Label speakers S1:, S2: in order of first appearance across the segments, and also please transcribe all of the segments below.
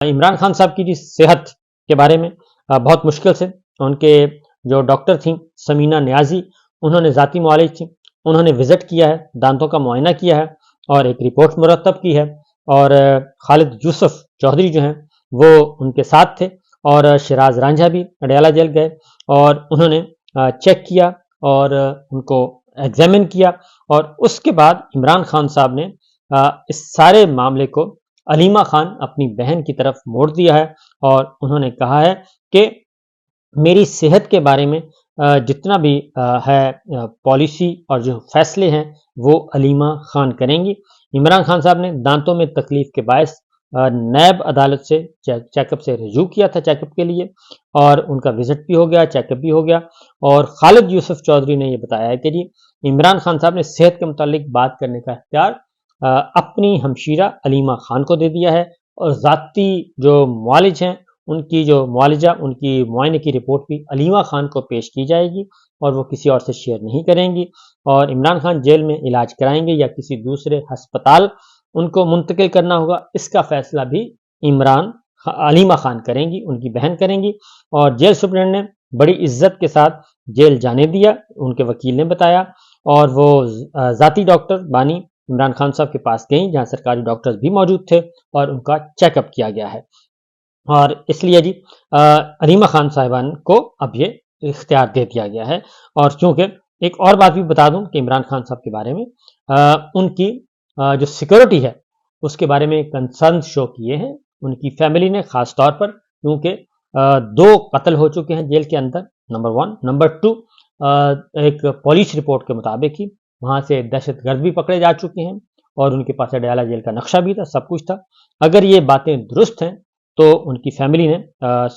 S1: عمران خان صاحب کی صحت کے بارے میں بہت مشکل سے ان کے جو ڈاکٹر تھیں سمینہ نیازی، انہوں نے ذاتی معالج تھیں، انہوں نے وزٹ کیا ہے، دانتوں کا معائنہ کیا ہے اور ایک رپورٹ مرتب کی ہے، اور خالد یوسف چودھری جو ہیں وہ ان کے ساتھ تھے، اور شیراز رانجھا بھی اڈیالہ جیل گئے اور انہوں نے چیک کیا اور ان کو ایگزامن کیا، اور اس کے بعد عمران خان صاحب نے اس سارے معاملے کو علیمہ خان اپنی بہن کی طرف موڑ دیا ہے، اور انہوں نے کہا ہے کہ میری صحت کے بارے میں جتنا بھی ہے پالیسی اور جو فیصلے ہیں وہ علیمہ خان کریں گی۔ عمران خان صاحب نے دانتوں میں تکلیف کے باعث نیب عدالت سے چیک اپ سے رجوع کیا تھا، چیک اپ کے لیے، اور ان کا وزٹ بھی ہو گیا، چیک اپ بھی ہو گیا، اور خالد یوسف چودھری نے یہ بتایا ہے کہ جی عمران خان صاحب نے صحت کے متعلق بات کرنے کا اختیار اپنی ہمشیرہ علیمہ خان کو دے دیا ہے، اور ذاتی جو معالج ہیں ان کی جو معالجہ، ان کی معائنے کی رپورٹ بھی علیمہ خان کو پیش کی جائے گی اور وہ کسی اور سے شیئر نہیں کریں گی، اور عمران خان جیل میں علاج کرائیں گے یا کسی دوسرے ہسپتال ان کو منتقل کرنا ہوگا، اس کا فیصلہ بھی علیمہ خان کریں گی، ان کی بہن کریں گی، اور جیل سپرنٹنڈنٹ نے بڑی عزت کے ساتھ جیل جانے دیا، ان کے وکیل نے بتایا، اور وہ ذاتی ڈاکٹر بانی عمران خان صاحب کے پاس گئیں جہاں سرکاری ڈاکٹرز بھی موجود تھے اور ان کا چیک اپ کیا گیا ہے، اور اس لیے جی علیمہ خان صاحبان کو اب یہ اختیار دے دیا گیا ہے۔ اور چونکہ ایک اور بات بھی بتا دوں کہ عمران خان صاحب کے بارے میں ان کی جو سیکورٹی ہے اس کے بارے میں کنسرن شو کیے ہیں ان کی فیملی نے، خاص طور پر کیونکہ 2 قتل ہو چکے ہیں جیل کے اندر، نمبر 1، نمبر 2 ایک پولیس رپورٹ کے مطابق ہی وہاں سے دہشت گرد بھی پکڑے جا چکے ہیں، اور ان کے پاس اڈیالہ جیل کا نقشہ بھی تھا، سب کچھ تھا۔ اگر یہ باتیں درست ہیں تو ان کی فیملی نے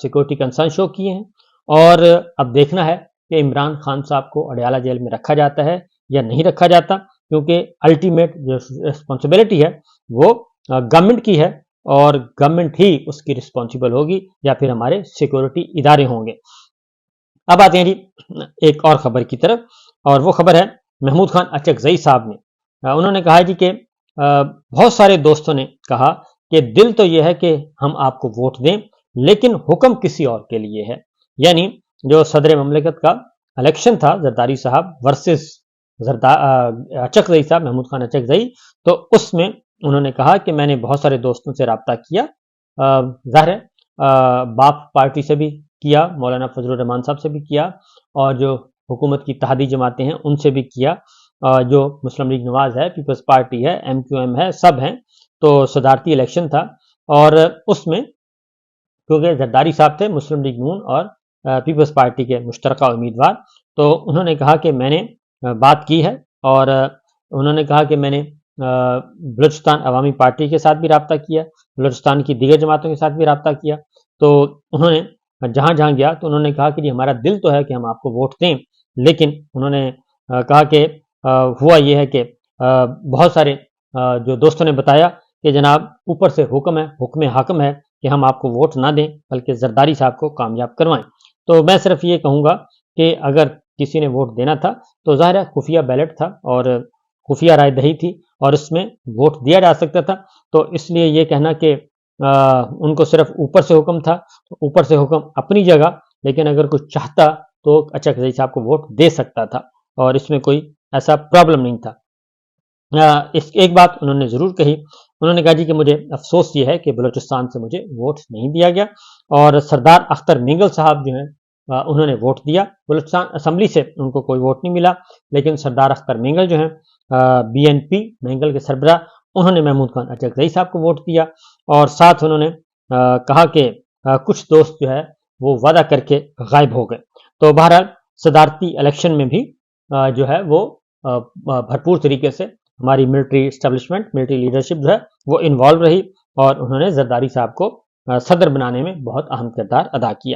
S1: سیکورٹی کنسرن شو کیے ہیں، اور اب دیکھنا ہے کہ عمران خان صاحب کو اڈیالہ جیل میں رکھا جاتا ہے یا نہیں رکھا جاتا، کیونکہ الٹیمیٹ جو رسپانسبلٹی ہے وہ گورنمنٹ کی ہے، اور گورنمنٹ ہی اس کی رسپانسبل ہوگی یا پھر ہمارے سیکورٹی ادارے ہوں گے۔ اب آتے ہیں جی ایک اور خبر کی طرف، اور وہ خبر ہے محمود خان اچکزئی صاحب نے، انہوں نے کہا جی کہ بہت سارے دوستوں نے کہا کہ دل تو یہ ہے کہ ہم آپ کو ووٹ دیں لیکن حکم کسی اور کے لیے ہے، یعنی جو صدر مملکت کا الیکشن تھا زرداری صاحب ورسز اچکزئی صاحب، محمود خان اچکزئی، تو اس میں انہوں نے کہا کہ میں نے بہت سارے دوستوں سے رابطہ کیا، ظاہر ہے باپ پارٹی سے بھی کیا، مولانا فضل الرحمان صاحب سے بھی کیا، اور جو حکومت کی اتحادی جماعتیں ہیں ان سے بھی کیا، جو مسلم لیگ نواز ہے، پیپلز پارٹی ہے، MQM ہے، سب ہیں، تو صدارتی الیکشن تھا، اور اس میں کیونکہ زرداری صاحب تھے مسلم لیگ نون اور پیپلز پارٹی کے مشترکہ امیدوار، تو انہوں نے کہا کہ میں نے بات کی ہے، اور انہوں نے کہا کہ میں نے بلوچستان عوامی پارٹی کے ساتھ بھی رابطہ کیا، بلوچستان کی دیگر جماعتوں کے ساتھ بھی رابطہ کیا، تو انہوں نے جہاں جہاں گیا تو انہوں نے کہا کہ جی ہمارا دل تو ہے کہ ہم آپ کو ووٹ دیں، لیکن انہوں نے کہا کہ ہوا یہ ہے کہ بہت سارے جو دوستوں نے بتایا کہ جناب اوپر سے حکم ہے، حکم حاکم ہے کہ ہم آپ کو ووٹ نہ دیں بلکہ زرداری صاحب کو کامیاب کروائیں۔ تو میں صرف یہ کہوں گا کہ اگر کسی نے ووٹ دینا تھا تو ظاہر ہے خفیہ بیلٹ تھا اور خفیہ رائے دہی تھی، اور اس میں ووٹ دیا جا سکتا تھا، تو اس لیے یہ کہنا کہ ان کو صرف اوپر سے حکم تھا، تو اوپر سے حکم اپنی جگہ، لیکن اگر کچھ چاہتا تو اچکزئی صاحب کو ووٹ دے سکتا تھا، اور اس میں کوئی ایسا پرابلم نہیں تھا۔ ایک بات انہوں نے ضرور کہی، انہوں نے کہا جی کہ مجھے افسوس یہ ہے کہ بلوچستان سے مجھے ووٹ نہیں دیا گیا، اور سردار اختر مینگل صاحب جو ہیں انہوں نے ووٹ دیا، بلوچستان اسمبلی سے ان کو کوئی ووٹ نہیں ملا، لیکن سردار اختر مینگل جو ہیں BNP مینگل کے سربراہ، انہوں نے محمود خان اچکزئی صاحب کو ووٹ دیا، اور ساتھ انہوں نے کہا کہ کچھ دوست جو ہے وہ وعدہ کر کے غائب ہو گئے۔ تو بہرحال صدارتی الیکشن میں بھی جو ہے وہ بھرپور طریقے سے ہماری ملٹری اسٹیبلشمنٹ، ملٹری لیڈرشپ جو ہے وہ انوالو رہی، اور انہوں نے زرداری صاحب کو صدر بنانے میں بہت اہم کردار ادا کیا۔